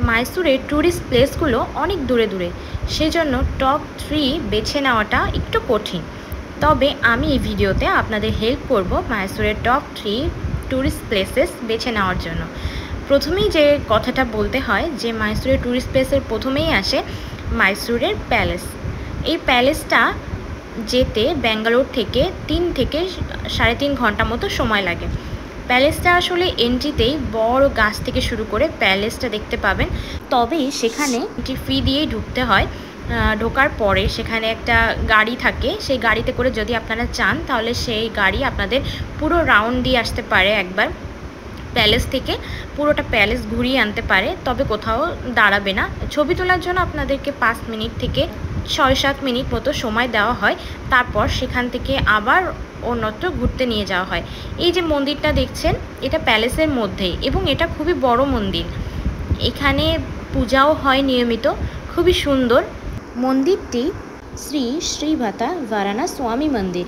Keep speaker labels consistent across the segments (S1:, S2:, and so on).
S1: মাইসুরের tourist প্লেসগুলো অনেক দূরে দূরে, সেজন্য টপ 3 বেছে নেওয়াটা একটু কঠিন। তবে আমি এই ভিডিওতে আপনাদের হেল্প করব মাইসুরের টপ 3 ট্যুরিস্ট প্লেসেস বেছে নেওয়ার জন্য। প্রথমেই যে কথাটা বলতে হয় যে মাইসুরের ট্যুরিস্ট প্লেসের প্রথমেই আসে মাইসুরের প্যালেস। এই প্যালেসটা যেতে ব্যাঙ্গালোর থেকে 3 থেকে 3.5 ঘন্টা মতো সময় লাগে। প্যালেসটা আসলে এন্ট্রিতেই বড় গাছ থেকে শুরু করে প্যালেসটা দেখতে পাবেন। তবে সেখানে এন্ট্রি ফি দিয়েই ঢুকতে হয়। ঢোকার পরে সেখানে একটা গাড়ি থাকে, সেই গাড়িতে করে যদি আপনারা চান তাহলে সেই গাড়ি আপনাদের পুরো রাউন্ড দিয়ে আসতে পারে, একবার প্যালেস থেকে পুরোটা প্যালেস ঘুরিয়ে আনতে পারে। তবে কোথাও দাঁড়াবে না। ছবি তোলার জন্য আপনাদেরকে 5 মিনিট থেকে 6-7 মিনিট মতো সময় দেওয়া হয়। তারপর সেখান থেকে আবার অন্যত্র ঘুরতে নিয়ে যাওয়া হয়। এই যে মন্দিরটা দেখছেন, এটা প্যালেসের মধ্যেই এবং এটা খুবই বড় মন্দির। এখানে পূজাও হয় নিয়মিত, খুবই সুন্দর মন্দিরটি। শ্রী শ্রীভাতা ভারানা স্বামী মন্দির।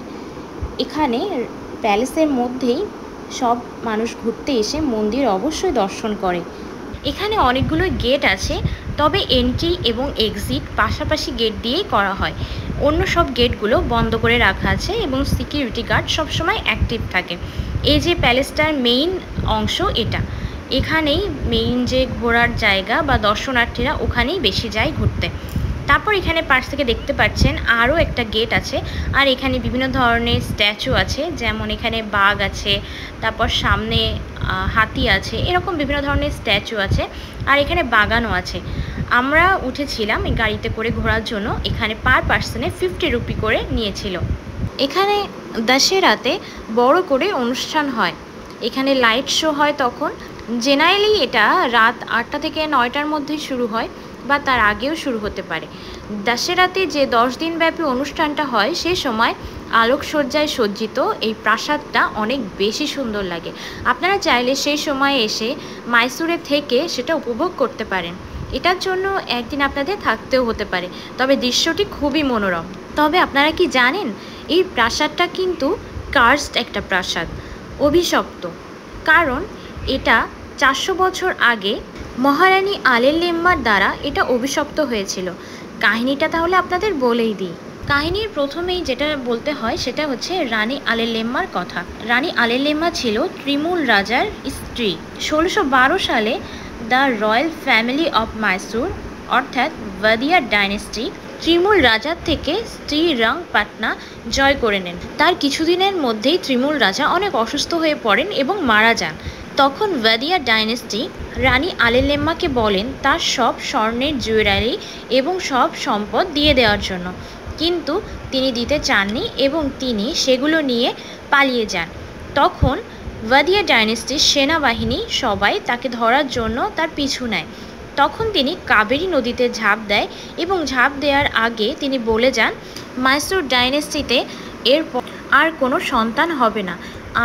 S1: এখানে প্যালেসের মধ্যেই সব মানুষ ঘুরতে এসে মন্দির অবশ্যই দর্শন করে। এখানে অনেকগুলো গেট আছে, তবে এন্ট্রি এবং এক্সিট পাশাপাশি গেট দিয়েই করা হয়। অন্য সব গেটগুলো বন্ধ করে রাখা আছে এবং সিকিউরিটি গার্ড সবসময় অ্যাক্টিভ থাকে। এই যে প্যালেসটার মেইন অংশ এটা, এখানেই মেইন যে ঘোরার জায়গা বা দর্শনার্থীরা ওখানেই বেশি যায় ঘুরতে। তারপর এখানে পাশ থেকে দেখতে পাচ্ছেন আরও একটা গেট আছে, আর এখানে বিভিন্ন ধরনের স্ট্যাচু আছে, যেমন এখানে বাঘ আছে, তারপর সামনে হাতি আছে, এরকম বিভিন্ন ধরনের স্ট্যাচু আছে। আর এখানে বাগানও আছে। আমরা উঠেছিলাম এই গাড়িতে করে ঘোরার জন্য। এখানে পার পার্সনে 50 রুপি করে নিয়েছিল। এখানে দশেরাতে বড় করে অনুষ্ঠান হয়। এখানে লাইট শো হয় তখন। জেনারেলি এটা রাত 8টা থেকে 9টার মধ্যেই শুরু হয় বা তার আগেও শুরু হতে পারে। দশেরাতে যে 10 দিনব্যাপী অনুষ্ঠানটা হয় সে সময় আলোকসজ্জায় সজ্জিত এই প্রাসাদটা অনেক বেশি সুন্দর লাগে। আপনারা চাইলে সেই সময় এসে মাইসুরে থেকে সেটা উপভোগ করতে পারেন। এটার জন্য একদিন আপনাদের থাকতেও হতে পারে। তবে দৃশ্যটি খুবই মনোরম। তবে আপনারা কি জানেন, এই প্রাসাদটা কিন্তু কার্সড একটা প্রাসাদ, অভিশপ্ত। কারণ এটা 400 বছর আগে মহারানী আলেলেম্মার দ্বারা এটা অভিশপ্ত হয়েছিল। কাহিনীটা তাহলে আপনাদের বলেই দিই। কাহিনীর প্রথমেই যেটা বলতে হয় সেটা হচ্ছে রানী আলেলেম্মার কথা। রানী আলেলেম্মা ছিল ত্রিমূল রাজার স্ত্রী। 1612 সালে the royal family of Mysore অর্থাৎ ভাদিয়া ডাইনেস্টি ত্রিমূল রাজার থেকে শ্রীরঙ্গপাটনা জয় করে নেন। তার কিছুদিনের মধ্যেই ত্রিমূল রাজা অনেক অসুস্থ হয়ে পড়েন এবং মারা যান। তখন ভাদিয়া ডাইনেস্টি রানী আলেলেম্মাকে বলেন তার সব স্বর্ণের জুয়েলারি এবং সব সম্পদ দিয়ে দেওয়ার জন্য, কিন্তু তিনি দিতে চাননি এবং তিনি সেগুলো নিয়ে পালিয়ে যান। তখন ভাদিয়া ডাইনেস্টির সেনাবাহিনী সবাই তাকে ধরার জন্য তার পিছু নেয়। তখন তিনি কাবেরী নদীতে ঝাঁপ দেয় এবং ঝাঁপ দেওয়ার আগে তিনি বলে যান মাইসুর ডাইনেস্টিতে এরপর আর কোনো সন্তান হবে না।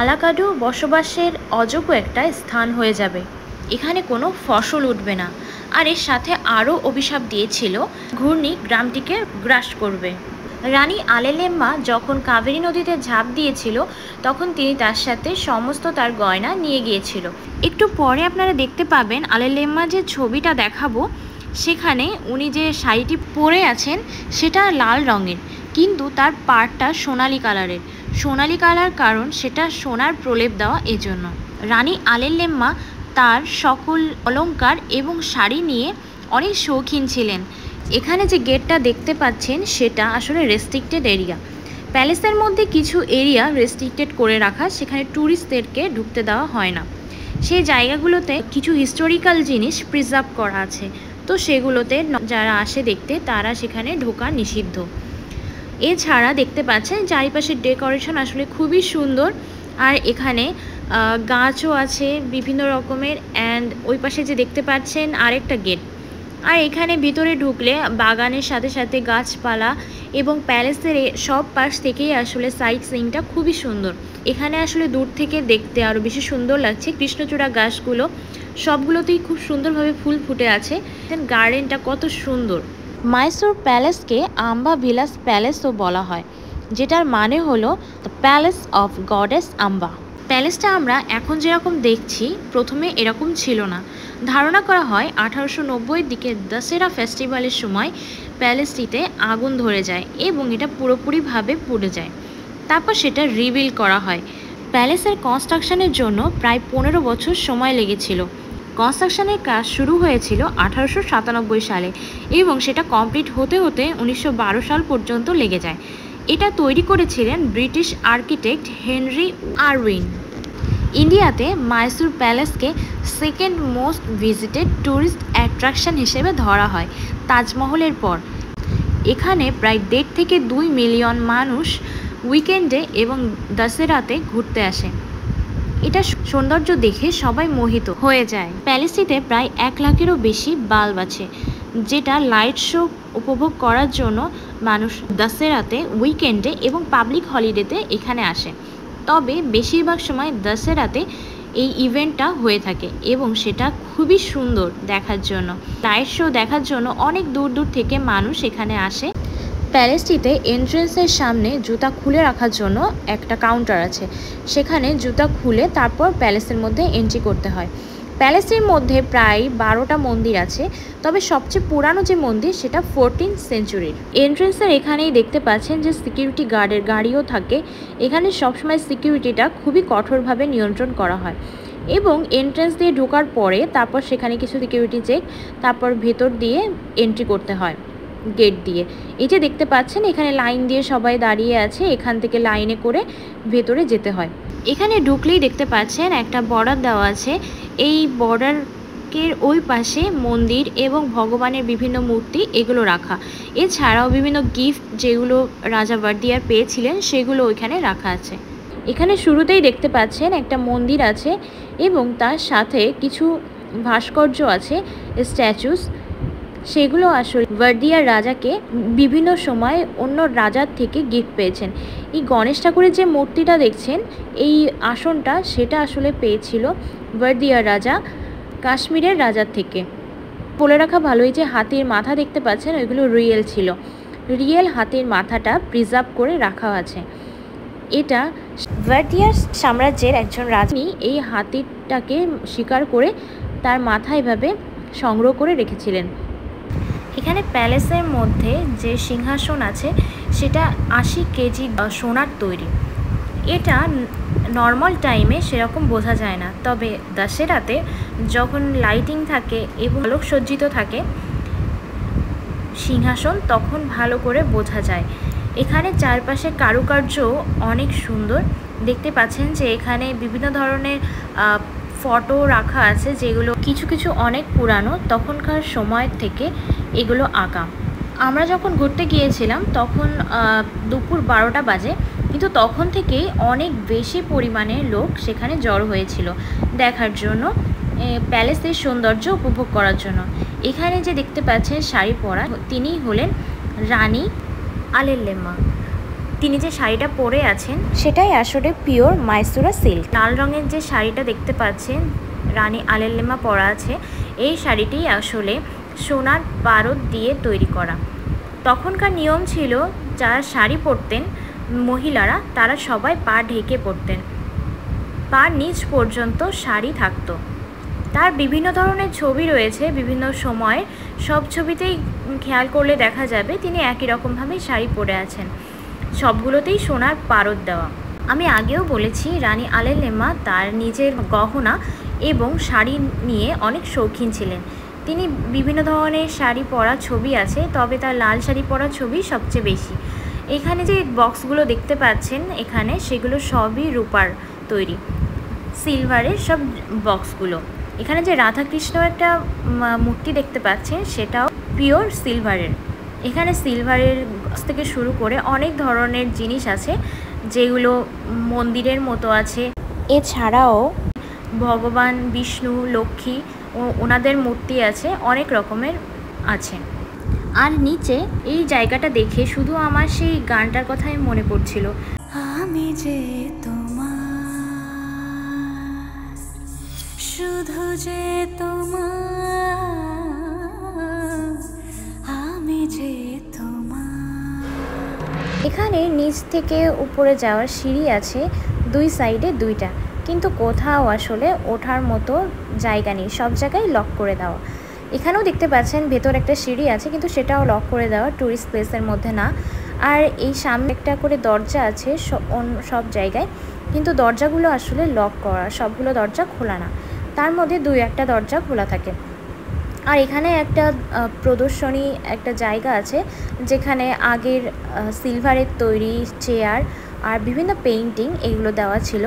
S1: আলাকাডু বসবাসের অযোগ্য একটা স্থান হয়ে যাবে। এখানে কোনো ফসল উঠবে না। আর এর সাথে আরও অভিশাপ দিয়েছিল ঘূর্ণি গ্রামটিকে গ্রাস করবে। রানী আলেলেম্মা যখন কাবেরী নদীতে ঝাঁপ দিয়েছিল তখন তিনি তার সাথে সমস্ত তার গয়না নিয়ে গিয়েছিল। একটু পরে আপনারা দেখতে পাবেন আলেলেম্মা যে ছবিটা দেখাবো সেখানে উনি যে শাড়িটি পরে আছেন সেটা লাল রঙের, কিন্তু তার পাড়টা সোনালি কালারের। সোনালি কালার কারণ সেটা সোনার প্রলেপ দেওয়া, এজন্য। রানী আলেলেম্মা তার সকল অলংকার এবং শাড়ি নিয়ে অনেক শৌখিন ছিলেন। এখানে যে গেটটা দেখতে পাচ্ছেন সেটা আসলে রেস্ট্রিক্টেড এরিয়া। প্যালেসের মধ্যে কিছু এরিয়া রেস্ট্রিক্টেড করে রাখা, সেখানে ট্যুরিস্টদেরকে ঢুকতে দেওয়া হয় না। সেই জায়গাগুলোতে কিছু হিস্টোরিক্যাল জিনিস প্রিজার্ভ করা আছে, তো সেগুলোতে যারা আসে দেখতে তারা সেখানে ঢোকা নিষিদ্ধ। এছাড়া দেখতে পাচ্ছেন চারিপাশের ডেকোরেশন আসলে খুবই সুন্দর। আর এখানে গাছও আছে বিভিন্ন রকমের। অ্যান্ড ওই পাশে যে দেখতে পাচ্ছেন আরেকটা গেট। আর এখানে ভিতরে ঢুকলে বাগানের সাথে সাথে গাছপালা এবং প্যালেসের সব পাশ থেকেই আসলে সাইট সিইংটা খুবই সুন্দর। এখানে আসলে দূর থেকে দেখতে আরও বেশি সুন্দর লাগছে। কৃষ্ণচূড়া গাছগুলো সবগুলোতেই খুব সুন্দরভাবে ফুল ফুটে আছে। গার্ডেনটা কত সুন্দর। মাইসুর প্যালেসকে আম্বা ভিলাস প্যালেসও বলা হয়, যেটার মানে হলো দ্য প্যালেস অফ গডেস আম্বা। প্যালেসটা আমরা এখন যেরকম দেখছি প্রথমে এরকম ছিল না। ধারণা করা হয় 1890-এর দিকে দশেরা ফেস্টিভ্যালের সময় প্যালেসটিতে আগুন ধরে যায় এবং এটা পুরোপুরিভাবে পুড়ে যায়। তারপর সেটা রিবিল করা হয়। প্যালেসের কনস্ট্রাকশনের জন্য প্রায় 15 বছর সময় লেগেছিল। কনস্ট্রাকশনের কাজ শুরু হয়েছিল 1897 সালে এবং সেটা কমপ্লিট হতে হতে 1912 সাল পর্যন্ত লেগে যায়। এটা তৈরি করেছিলেন ব্রিটিশ আর্কিটেক্ট হেনরি আরউইন। ইন্ডিয়াতে মাইসুর প্যালেসকে second most visited tourist attraction হিসেবে ধরা হয় তাজমহলের পর। এখানে প্রায় 1.5 থেকে 2 মিলিয়ন মানুষ উইকেন্ডে এবং দশেরাতে ঘুরতে আসে। এটা সৌন্দর্য দেখে সবাই মোহিত হয়ে যায়। প্যালেসটিতে প্রায় 1 লাখেরও বেশি বাল্ব আছে, যেটা লাইট শো উপভোগ করার জন্য মানুষ দশেরাতে, উইকেন্ডে এবং পাবলিক হলিডেতে এখানে আসে। তবে বেশিরভাগ সময় দশেরাতে এই ইভেন্টটা হয়ে থাকে এবং সেটা খুবই সুন্দর দেখার জন্য। লাইট শো দেখার জন্য অনেক দূর দূর থেকে মানুষ এখানে আসে। প্যালেসটিতে এন্ট্রেন্সের সামনে জুতা খুলে রাখার জন্য একটা কাউন্টার আছে। সেখানে জুতা খুলে তারপর প্যালেসের মধ্যে এন্ট্রি করতে হয়। প্যালেসের মধ্যে প্রায় 12টা মন্দির আছে, তবে সবচেয়ে পুরানো যে মন্দির সেটা 14th সেঞ্চুরির। এন্ট্রেন্সের এখানেই দেখতে পাচ্ছেন যে সিকিউরিটি গার্ডের গাড়িও থাকে। এখানে সবসময় সিকিউরিটিটা খুবই কঠোরভাবে নিয়ন্ত্রণ করা হয় এবং এন্ট্রেন্স দিয়ে ঢোকার পরে তারপর সেখানে কিছু সিকিউরিটি চেক, তারপর ভেতর দিয়ে এন্ট্রি করতে হয় গেট দিয়ে। এই যে দেখতে পাচ্ছেন এখানে লাইন দিয়ে সবাই দাঁড়িয়ে আছে, এখান থেকে লাইনে করে ভেতরে যেতে হয়। এখানে ঢুকলেই দেখতে পাচ্ছেন একটা বর্ডার দেওয়া আছে। এই বর্ডারের ওই পাশে মন্দির এবং ভগবানের বিভিন্ন মূর্তি এগুলো রাখা। এছাড়াও বিভিন্ন গিফট যেগুলো রাজা ভার্দিয়ার পেয়েছিলেন সেগুলো ওইখানে রাখা আছে। এখানে শুরুতেই দেখতে পাচ্ছেন একটা মন্দির আছে এবং তার সাথে কিছু ভাস্কর্য আছে, স্ট্যাচুস। সেগুলো আসলে ভার্দিয়ার রাজাকে বিভিন্ন সময় অন্য রাজার থেকে গিফট পেয়েছেন। এই গণেশ ঠাকুরের যে মূর্তিটা দেখছেন, এই আসনটা, সেটা আসলে পেয়েছিল ভার্দিয়ার রাজা কাশ্মীরের রাজার থেকে। বলে রাখা ভালোই যে হাতির মাথা দেখতে পাচ্ছেন ওইগুলো রিয়েল ছিল। রিয়েল হাতির মাথাটা প্রিজার্ভ করে রাখা আছে। এটা ভার্দিয়ার সাম্রাজ্যের একজন রানী এই হাতিটাকে শিকার করে তার মাথা এভাবে সংগ্রহ করে রেখেছিলেন। এখানে প্যালেসের মধ্যে যে সিংহাসন আছে সেটা 80 কেজি সোনার তৈরি। এটা নর্মাল টাইমে সেরকম বোঝা যায় না, তবে দশেরাতে যখন লাইটিং থাকে এবং আলোকসজ্জিত থাকে সিংহাসন, তখন ভালো করে বোঝা যায়। এখানে চারপাশে কারুকার্য অনেক সুন্দর। দেখতে পাচ্ছেন যে এখানে বিভিন্ন ধরনের ফটো রাখা আছে, যেগুলো কিছু কিছু অনেক পুরানো, তখনকার সময় থেকে এগুলো আঁকা। আমরা যখন ঘুরতে গিয়েছিলাম তখন দুপুর 12টা বাজে, কিন্তু তখন থেকেই অনেক বেশি পরিমাণে লোক সেখানে জড়ো হয়েছিল দেখার জন্য, প্যালেসের সৌন্দর্য উপভোগ করার জন্য। এখানে যে দেখতে পাচ্ছেন শাড়ি পরা, তিনি হলেন রানী আলেল্লেমা। তিনি যে শাড়িটা পরে আছেন সেটাই আসলে পিওর মাইসুরা সিল্ক। লাল রঙের যে শাড়িটা দেখতে পাচ্ছেন রানী আলেল্লেমা পরা আছে, এই শাড়িটি আসলে সোনার পারদ দিয়ে তৈরি করা। তখনকার নিয়ম ছিল যারা শাড়ি পরতেন মহিলারা, তারা সবাই পা ঢেকে পরতেন, পা নিচ পর্যন্ত শাড়ি থাকতো। তার বিভিন্ন ধরনের ছবি রয়েছে বিভিন্ন সময়ের, সব ছবিতেই খেয়াল করলে দেখা যাবে তিনি একই রকমভাবেই শাড়ি পরে আছেন, সবগুলোতেই সোনার পারদ দেওয়া। আমি আগেও বলেছি রানী আলেল্লেমা তার নিজের গহনা এবং শাড়ি নিয়ে অনেক শৌখিন ছিলেন। তিনি বিভিন্ন ধরনের শাড়ি পরা ছবি আছে, তবে তার লাল শাড়ি পরা ছবি সবচেয়ে বেশি। এখানে যে বক্সগুলো দেখতে পাচ্ছেন এখানে, সেগুলো সবই রূপার তৈরি, সিলভারের সব বক্সগুলো। এখানে যে রাধাকৃষ্ণ একটা মূর্তি দেখতে পাচ্ছেন সেটাও পিওর সিলভারের। এখানে সিলভারের থেকে শুরু করে অনেক ধরনের জিনিস আছে যেগুলো মন্দিরের মতো আছে। এছাড়াও ভগবান বিষ্ণু, লক্ষ্মী ও ওনাদের মূর্তি আছে, অনেক রকমের আছে। আর নিচে এই জায়গাটা দেখে শুধু আমার সেই গানটার কথাই মনে পড়ছিল, আমি যে তোমার, শুধু যে তোমার, আমি যে তোমার। এখানে নিচ থেকে উপরে যাওয়ার সিঁড়ি আছে, দুই সাইডে দুইটা। কিন্তু কোথাও আসলে ওঠার মতো জায়গা নেই, সব জায়গায় লক করে দেওয়া। এখানেও দেখতে পাচ্ছেন ভেতর একটা সিঁড়ি আছে, কিন্তু সেটাও লক করে দেওয়া, ট্যুরিস্ট প্লেসের মধ্যে না। আর এই সামনে একটা করে দরজা আছে সব জায়গায়, কিন্তু দরজাগুলো আসলে লক করা, সবগুলো দরজা খোলা না, তার মধ্যে 2-1টা দরজা খোলা থাকে। আর এখানে একটা প্রদর্শনী একটা জায়গা আছে, যেখানে আগের সিলভারের তৈরি চেয়ার আর বিভিন্ন পেইন্টিং এগুলো দেওয়া ছিল।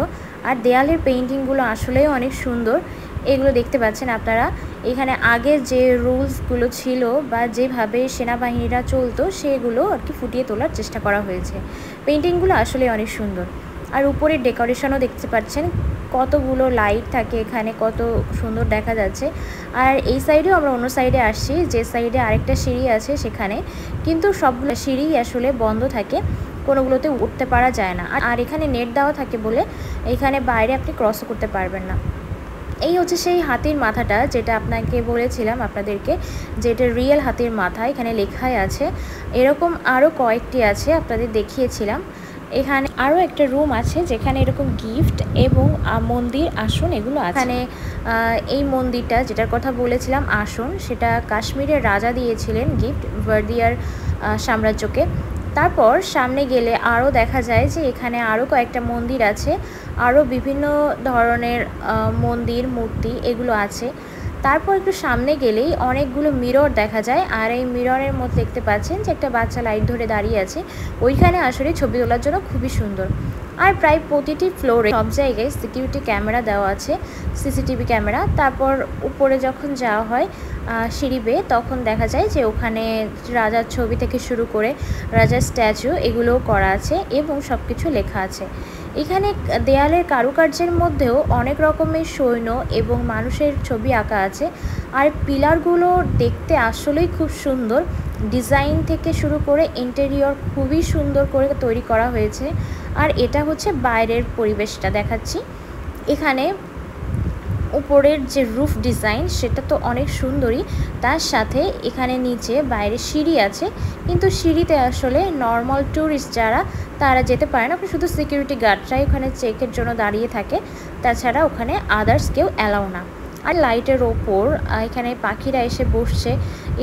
S1: আর দেয়ালের পেইন্টিংগুলো আসলেই অনেক সুন্দর। এগুলো দেখতে পাচ্ছেন আপনারা। এখানে আগের যে রুলসগুলো ছিল বা যেভাবে সেনাবাহিনীরা চলতো সেগুলো আর কি ফুটিয়ে তোলার চেষ্টা করা হয়েছে। পেইন্টিংগুলো আসলে অনেক সুন্দর। আর উপরের ডেকোরেশনও দেখতে পাচ্ছেন, কতগুলো লাইট থাকে এখানে, কত সুন্দর দেখা যাচ্ছে। আর এই সাইডেও আমরা অন্য সাইডে আসছি, যে সাইডে আরেকটা সিঁড়ি আছে সেখানে, কিন্তু সবগুলো সিঁড়ি আসলে বন্ধ থাকে, কোনোগুলোতে উঠতে পারা যায় না। আর এখানে নেট দেওয়া থাকে বলে এখানে বাইরে আপনি ক্রসও করতে পারবেন না। এই হচ্ছে সেই হাতির মাথাটা, যেটা আপনাকে বলেছিলাম আপনাদেরকে, যে এটা রিয়েল হাতির মাথা, এখানে লেখাই আছে। এরকম আরও কয়েকটি আছে, আপনাদের দেখিয়েছিলাম। এখানে আরও একটা রুম আছে যেখানে এরকম গিফট এবং মন্দির আসন এগুলো আছে। এখানে এই মন্দিরটা যেটার কথা বলেছিলাম আসন, সেটা কাশ্মীরের রাজা দিয়েছিলেন গিফট ভার্দিয়ার সাম্রাজ্যকে। তারপর সামনে গেলে আরও দেখা যায় যে এখানে আরও কয়েকটা মন্দির আছে, আরও বিভিন্ন ধরনের মন্দির মূর্তি এগুলো আছে। তারপর একটু সামনে গেলেই অনেকগুলো মিরর দেখা যায়, আর এই মিররের মধ্যে দেখতে পাচ্ছেন যে একটা বাচ্চা লাইট ধরে দাঁড়িয়ে আছে। ওইখানে আসলে ছবি তোলার জন্য খুবই সুন্দর। আর প্রায় প্রতিটি ফ্লোরে সব জায়গায় সিকিউরিটি ক্যামেরা দেওয়া আছে, সিসিটিভি ক্যামেরা। তারপর উপরে যখন যাওয়া হয় সিঁড়ি বেয়ে, তখন দেখা যায় যে ওখানে রাজার ছবি থেকে শুরু করে রাজার স্ট্যাচু এগুলোও করা আছে এবং সব কিছু লেখা আছে। এখানে দেয়ালের কারুকার্যের মধ্যেও অনেক রকমের সৈন্য এবং মানুষের ছবি আঁকা আছে। আর পিলারগুলো দেখতে আসলেই খুব সুন্দর, ডিজাইন থেকে শুরু করে ইন্টেরিয়র খুবই সুন্দর করে তৈরি করা হয়েছে। আর এটা হচ্ছে বাইরের পরিবেশটা দেখাচ্ছি। এখানে উপরের যে রুফ ডিজাইন সেটা তো অনেক সুন্দরই, তার সাথে এখানে নিচে বাইরে সিঁড়ি আছে, কিন্তু সিঁড়িতে আসলে নর্মাল ট্যুরিস্ট যারা তারা যেতে পারে না, শুধু সিকিউরিটি গার্ডরাই ওখানে চেকের জন্য দাঁড়িয়ে থাকে, তাছাড়া ওখানে আদার্স কেউ অ্যালাউ না। আর লাইটের ওপর এখানে পাখিরা এসে বসছে,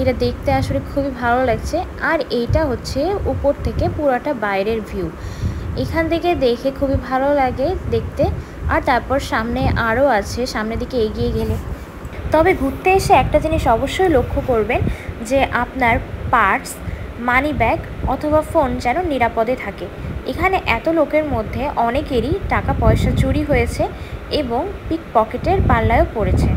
S1: এটা দেখতে আসলে খুবই ভালো লাগছে। আর এইটা হচ্ছে উপর থেকে পুরোটা বাইরের ভিউ, এখান থেকে দেখে খুবই ভালো লাগে দেখতে। আর তারপর সামনে আরও আছে, সামনের দিকে এগিয়ে গেলে। তবে ঘুরতে এসে একটা জিনিস অবশ্যই লক্ষ্য করবেন, যে আপনার পার্স, মানি ব্যাগ অথবা ফোন যেন নিরাপদে থাকে। এখানে এত লোকের মধ্যে অনেকেরই টাকা পয়সা চুরি হয়েছে এবং পিক পকেটের পাল্লায়ও পড়েছে।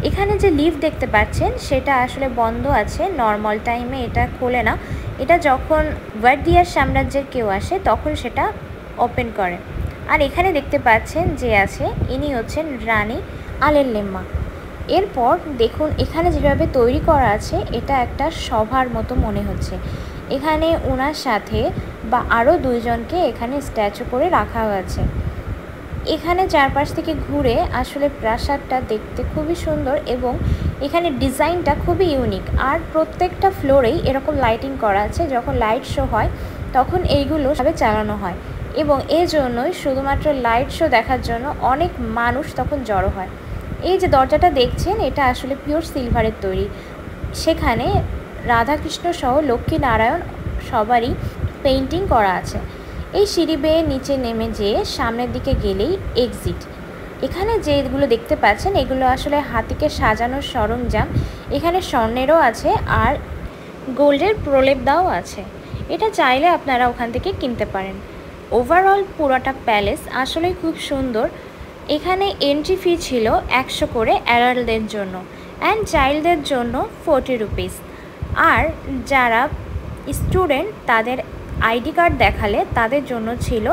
S1: এখানে যে লিফট দেখতে পাচ্ছেন সেটা আসলে বন্ধ আছে, নর্মাল টাইমে এটা খোলে না। এটা যখন ভার্দিয়ার সাম্রাজ্যের কেউ আসে তখন সেটা ওপেন করে। আর এখানে দেখতে পাচ্ছেন যে আছে, ইনি হচ্ছেন রানী আলেরলেম্মা। এরপর দেখুন এখানে যেভাবে তৈরি করা আছে, এটা একটা সভার মতো মনে হচ্ছে। এখানে ওনার সাথে বা আরও 2জনকে এখানে স্ট্যাচু করে রাখা হয়েছে। এখানে চারপাশ থেকে ঘুরে আসলে প্রাসাদটা দেখতে খুবই সুন্দর এবং এখানে ডিজাইনটা খুবই ইউনিক। আর প্রত্যেকটা ফ্লোরেই এরকম লাইটিং করা আছে, যখন লাইট শো হয় তখন এইগুলো সবে চালানো হয় এবং এই জন্যই শুধুমাত্র লাইট শো দেখার জন্য অনেক মানুষ তখন জড়ো হয়। এই যে দরজাটা দেখছেন এটা আসলে পিওর সিলভারের তৈরি, সেখানে রাধাকৃষ্ণ সহ লক্ষ্মী নারায়ণ সবারই পেইন্টিং করা আছে। এই সিঁড়ি বেয়ে নিচে নেমে যেয়ে সামনের দিকে গেলেই এক্সিট। এখানে যেগুলো দেখতে পাচ্ছেন এগুলো আসলে হাতিকে সাজানোর সরঞ্জাম, এখানে স্বর্ণেরও আছে আর গোল্ডের প্রলেপ দেওয়াও আছে। এটা চাইলে আপনারা ওখান থেকে কিনতে পারেন। ওভারঅল পুরোটা প্যালেস আসলেই খুব সুন্দর। এখানে এন্ট্রি ফি ছিল 100 করে অ্যাডাল্টদের জন্য, অ্যান্ড চাইল্ডদের জন্য 40 রুপিস। আর যারা স্টুডেন্ট তাদের আইডি কার্ড দেখালে তাদের জন্য ছিল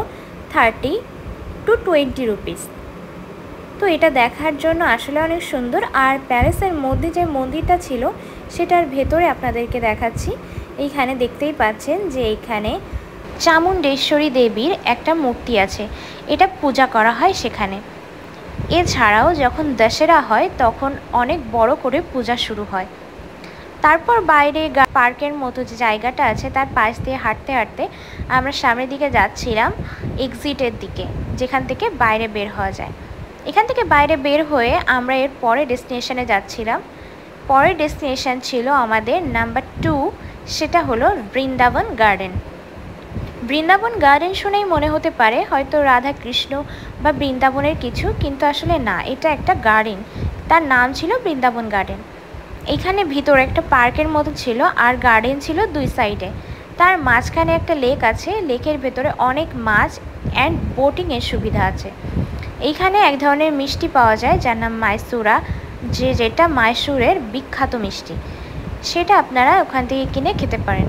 S1: 30 to 20 রুপিস। তো এটা দেখার জন্য আসলে অনেক সুন্দর। আর প্যালেসের মধ্যে যে মন্দিরটা ছিল সেটার ভেতরে আপনাদেরকে দেখাচ্ছি। এইখানে দেখতেই পাচ্ছেন যে এইখানে চামুণ্ডেশ্বরী দেবীর একটা মূর্তি আছে, এটা পূজা করা হয় সেখানে। এছাড়াও যখন দশেরা হয় তখন অনেক বড় করে পূজা শুরু হয়। তারপর বাইরে পার্কের মতো যে জায়গাটা আছে তার পাশ দিয়ে হাঁটতে হাঁটতে আমরা সামনের দিকে যাচ্ছিলাম এক্সিটের দিকে, যেখান থেকে বাইরে বের হওয়া যায়। এখান থেকে বাইরে বের হয়ে আমরা এর পরের ডেস্টিনেশনে যাচ্ছিলাম। পরের ডেস্টিনেশন ছিল আমাদের নাম্বার 2, সেটা হলো বৃন্দাবন গার্ডেন। বৃন্দাবন গার্ডেন শুনেই মনে হতে পারে হয়তো রাধা কৃষ্ণ বা বৃন্দাবনের কিছু, কিন্তু আসলে না, এটা একটা গার্ডেন। তার নাম ছিল বৃন্দাবন গার্ডেন। এখানে ভিতরে একটা পার্কের মতো ছিল আর গার্ডেন ছিল দুই সাইডে। তার মাঝখানে একটা লেক আছে, লেকের ভেতরে অনেক মাছ অ্যান্ড বোটিংয়ের সুবিধা আছে। এইখানে এক ধরনের মিষ্টি পাওয়া যায় যার নাম মাইসুরা, যেটা মাইসুরের বিখ্যাত মিষ্টি। সেটা আপনারা ওখান থেকে কিনে খেতে পারেন।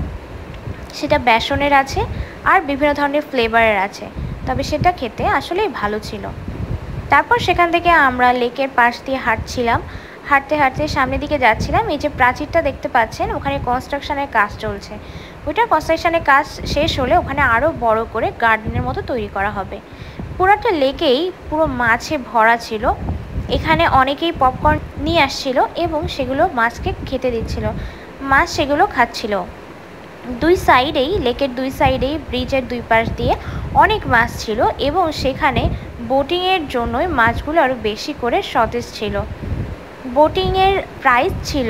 S1: সেটা বেসনের আছে আর বিভিন্ন ধরনের ফ্লেভারের আছে, তবে সেটা খেতে আসলেই ভালো ছিল। তারপর সেখান থেকে আমরা লেকের পাশ দিয়ে হাঁটছিলাম। হাঁটতে হাঁটতে সামনের দিকে যাচ্ছিলাম। এই যে প্রাচীরটা দেখতে পাচ্ছেন, ওখানে কনস্ট্রাকশনের কাজ চলছে। ওইটা কনস্ট্রাকশনের কাজ শেষ হলে ওখানে আরও বড় করে গার্ডেনের মতো তৈরি করা হবে। পুরোটা লেকেই পুরো মাছে ভরা ছিল। এখানে অনেকেই পপকর্ন নিয়ে আসছিল এবং সেগুলো মাছকে খেতে দিচ্ছিল। মাছ সেগুলো খাচ্ছিল। দুই সাইডেই, লেকের দুই সাইডেই, ব্রিজের দুই পাশ দিয়ে অনেক মাছ ছিল এবং সেখানে বোটিংয়ের জন্যই মাছগুলো আরও বেশি করে সতেজ ছিল। বোটিংয়ের প্রাইস ছিল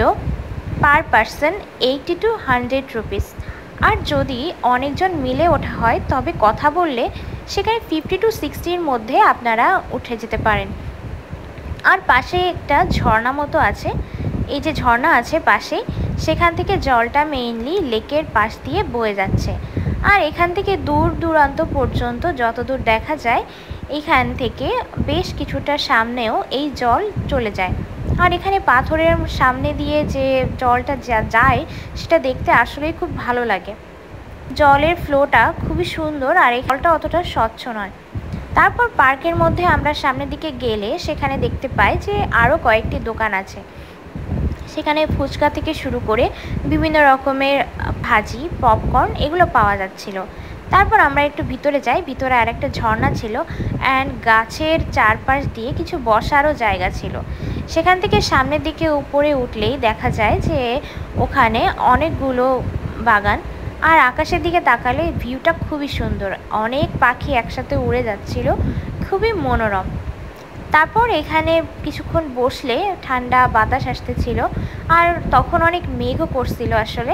S1: পার পারসন 80 to 100 রুপিস। আর যদি অনেকজন মিলে ওঠা হয় তবে কথা বললে সেখানে 50 to 60-র মধ্যে আপনারা উঠে যেতে পারেন। আর পাশে একটা ঝর্ণা মতো আছে। এই যে ঝর্ণা আছে পাশে, সেখান থেকে জলটা মেইনলি লেকের পাশ দিয়ে বয়ে যাচ্ছে। আর এখান থেকে দূর দূরান্ত পর্যন্ত যতদূর দেখা যায়, এখান থেকে বেশ কিছুটা সামনেও এই জল চলে যায়। আর এখানে পাথরের সামনে দিয়ে যে জলটা যায় সেটা দেখতে আসলেই খুব ভালো লাগে। জলের ফ্লোটা খুবই সুন্দর আর এই জলটা অতটা স্বচ্ছ নয়। তারপর পার্কের মধ্যে আমরা সামনের দিকে গেলে সেখানে দেখতে পাই যে আরও কয়েকটি দোকান আছে। সেখানে ফুচকা থেকে শুরু করে বিভিন্ন রকমের ভাজি, পপকর্ন এগুলো পাওয়া যাচ্ছিল। তারপর আমরা একটু ভিতরে যাই। ভিতরে আর একটা ঝর্ণা ছিল অ্যান্ড গাছের চারপাশ দিয়ে কিছু বসারও জায়গা ছিল। সেখান থেকে সামনের দিকে উপরে উঠলেই দেখা যায় যে ওখানে অনেকগুলো বাগান। আর আকাশের দিকে তাকালে ভিউটা খুবই সুন্দর, অনেক পাখি একসাথে উড়ে যাচ্ছিল, খুবই মনোরম। তারপর এখানে কিছুক্ষণ বসলে ঠান্ডা বাতাস আসতেছিল আর তখন অনেক মেঘও করছিল, আসলে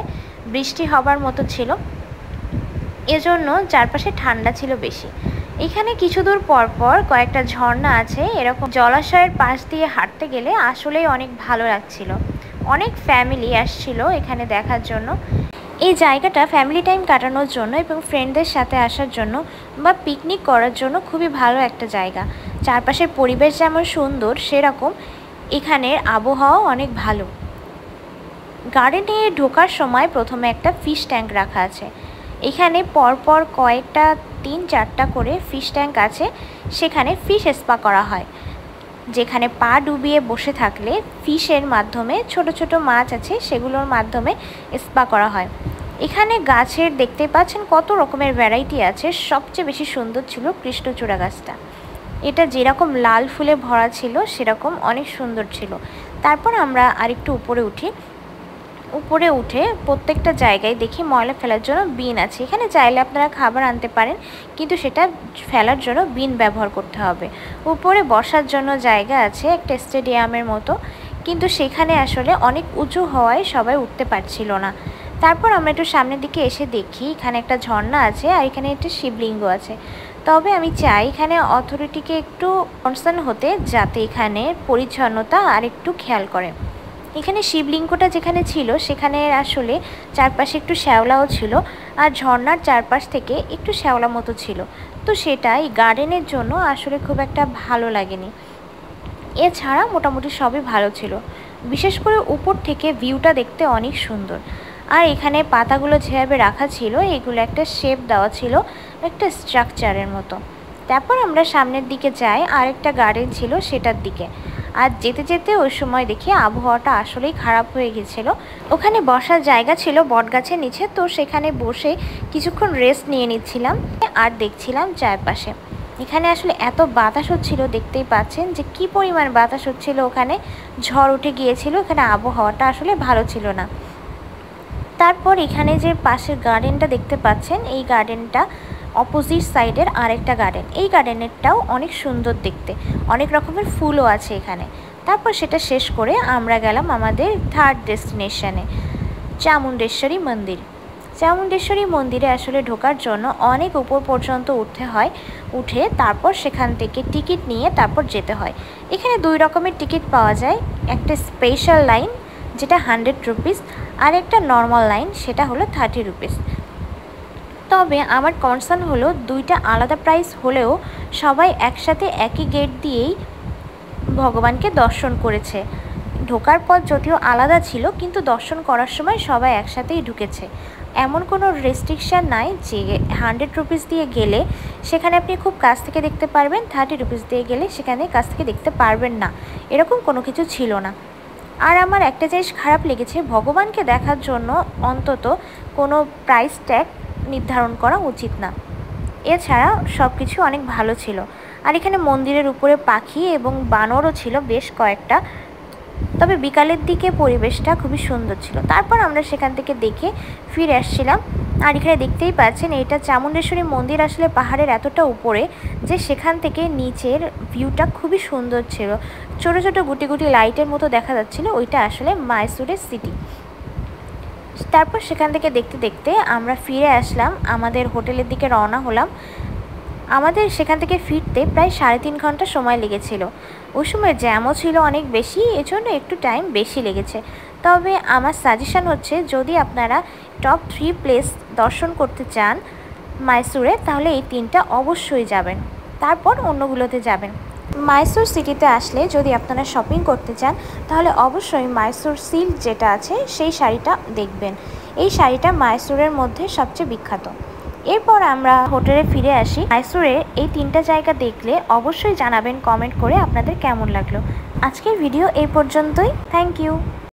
S1: বৃষ্টি হবার মতো ছিল, এজন্য চারপাশে ঠান্ডা ছিল বেশি। এখানে কিছু দূর পর পর কয়েকটা ঝর্ণা আছে। এরকম জলাশয়ের পাশ দিয়ে হাঁটতে গেলে আসলেই অনেক ভালো লাগছিল। অনেক ফ্যামিলি আসছিল এখানে দেখার জন্য। এই জায়গাটা ফ্যামিলি টাইম কাটানোর জন্য এবং ফ্রেন্ডদের সাথে আসার জন্য বা পিকনিক করার জন্য খুবই ভালো একটা জায়গা। চারপাশের পরিবেশ যেমন সুন্দর, সেরকম এখানের আবহাওয়া অনেক ভালো। গার্ডেনে ঢোকার সময় প্রথমে একটা ফিশ ট্যাঙ্ক রাখা আছে। এখানে পরপর কয়েকটা 3-4টা করে ফিশ ট্যাঙ্ক আছে। সেখানে ফিশ স্পা করা হয়, যেখানে পা ডুবিয়ে বসে থাকলে ফিশের মাধ্যমে, ছোট ছোট মাছ আছে সেগুলোর মাধ্যমে স্পা করা হয়। এখানে গাছের দেখতে পাচ্ছেন কত রকমের ভ্যারাইটি আছে। সবচেয়ে বেশি সুন্দর ছিল কৃষ্ণচূড়া গাছটা। এটা যেরকম লাল ফুলে ভরা ছিল সেরকম অনেক সুন্দর ছিল। তারপর আমরা আরেকটু উপরে উঠি। উপরে উঠে প্রত্যেকটা জায়গায় দেখি ময়লা ফেলার জন্য বিন আছে। এখানে চাইলে আপনারা খাবার আনতে পারেন, কিন্তু সেটা ফেলার জন্য বিন ব্যবহার করতে হবে। উপরে বসার জন্য জায়গা আছে একটা স্টেডিয়ামের মতো, কিন্তু সেখানে আসলে অনেক উঁচু হওয়ায় সবাই উঠতে পারছিল না। তারপর আমরা একটু সামনের দিকে এসে দেখি এখানে একটা ঝর্ণা আছে আর এখানে একটা শিবলিঙ্গ আছে। তবে আমি চাই এখানে অথরিটিকে একটু কনসার্ন হতে, যাতে এখানে পরিচ্ছন্নতা আর একটু খেয়াল করে। এখানে শিবলিঙ্গটা যেখানে ছিল সেখানে আসলে চারপাশে একটু শ্যাওলাও ছিল আর ঝর্ণার চারপাশ থেকে একটু শ্যাওলা মতো ছিল, তো সেটা এই গার্ডেনের জন্য আসলে খুব একটা ভালো লাগেনি। এছাড়া মোটামুটি সবই ভালো ছিল, বিশেষ করে উপর থেকে ভিউটা দেখতে অনেক সুন্দর। আর এখানে পাতাগুলো যেভাবে রাখা ছিল এগুলো একটা শেপ দেওয়া ছিল, একটা স্ট্রাকচারের মতো। তারপর আমরা সামনের দিকে যাই, আরেকটা গার্ডেন ছিল সেটার দিকে। আর যেতে যেতে ওই সময় দেখি আবহাওয়াটা আসলেই খারাপ হয়ে গেছিলো। ওখানে বসার জায়গা ছিল বটগাছের নিচে, তো সেখানে বসে কিছুক্ষণ রেস্ট নিয়ে নিচ্ছিলাম আর দেখছিলাম চারপাশে। এখানে আসলে এত বাতাস হচ্ছিল, দেখতেই পাচ্ছেন যে কি পরিমাণ বাতাস হচ্ছিল। ওখানে ঝড় উঠে গিয়েছিল, এখানে আবহাওয়াটা আসলে ভালো ছিল না। তারপর এখানে যে পাশের গার্ডেনটা দেখতে পাচ্ছেন, এই গার্ডেনটা অপোজিট সাইডের আরেকটা গার্ডেন। এই গার্ডেনেরটাও অনেক সুন্দর দেখতে, অনেক রকমের ফুলও আছে এখানে। তারপর সেটা শেষ করে আমরা গেলাম আমাদের থার্ড ডেস্টিনেশনে, চামুণ্ডেশ্বরী মন্দির। চামুণ্ডেশ্বরী মন্দিরে আসলে ঢোকার জন্য অনেক উপর পর্যন্ত উঠতে হয়, উঠে তারপর সেখান থেকে টিকিট নিয়ে তারপর যেতে হয়। এখানে 2 রকমের টিকিট পাওয়া যায়, একটা স্পেশাল লাইন যেটা 100 রুপিস, আর একটা নর্মাল লাইন সেটা হলো 30 রুপিস। তবে আমার কনসার্ন হলো দুইটা আলাদা প্রাইস হলেও সবাই একসাথে একই গেট দিয়েই ভগবানকে দর্শন করেছে। ঢোকার পথ যদিও আলাদা ছিল, কিন্তু দর্শন করার সময় সবাই একসাথেই ঢুকেছে। এমন কোনো রেস্ট্রিকশান নাই যে 100 রুপিস দিয়ে গেলে সেখানে আপনি খুব কাছ থেকে দেখতে পারবেন, 30 রুপিস দিয়ে গেলে সেখানে কাছ থেকে দেখতে পারবেন না, এরকম কোনো কিছু ছিল না। আর আমার একটা জিনিস খারাপ লেগেছে, ভগবানকে দেখার জন্য অন্তত কোনো প্রাইস ট্যাগ নির্ধারণ করা উচিত না। এছাড়া সব কিছু অনেক ভালো ছিল। আর এখানে মন্দিরের উপরে পাখি এবং বানরও ছিল বেশ কয়েকটা। তবে বিকালের দিকে পরিবেশটা খুবই সুন্দর ছিল। তারপর আমরা সেখান থেকে দেখে ফিরে আসছিলাম। আর এখানে দেখতেই পাচ্ছেন, এটা চামুণ্ডেশ্বরী মন্দির আসলে পাহাড়ের এতটা উপরে যে সেখান থেকে নিচের ভিউটা খুবই সুন্দর ছিল। ছোট ছোট গুটি গুটি লাইটের মতো দেখা যাচ্ছিল, ওইটা আসলে মাইসোরের সিটি। তারপর সেখান থেকে দেখতে দেখতে আমরা ফিরে আসলাম, আমাদের হোটেলের দিকে রওনা হলাম। আমাদের সেখান থেকে ফিরতে প্রায় 3.5 ঘন্টা সময় লেগেছিল। ওই সময় জ্যামও ছিল অনেক বেশি, এজন্য একটু টাইম বেশি লেগেছে। তবে আমার সাজেশান হচ্ছে, যদি আপনারা টপ 3 প্লেস দর্শন করতে চান মাইসোরে, তাহলে এই 3টা অবশ্যই যাবেন, তারপর অন্যগুলোতে যাবেন। মাইসোর সিটিতে আসলে যদি আপনারা শপিং করতে চান, তাহলে অবশ্যই মাইসোর সিল্ক যেটা আছে সেই শাড়িটা দেখবেন। এই শাড়িটা মাইসোরের মধ্যে সবচেয়ে বিখ্যাত। এরপর আমরা হোটেলে ফিরে আসি। মাইসোরের এই 3টা জায়গা দেখলে অবশ্যই জানাবেন কমেন্ট করে আপনাদের কেমন লাগলো। আজকের ভিডিও এই পর্যন্তই। Thank you.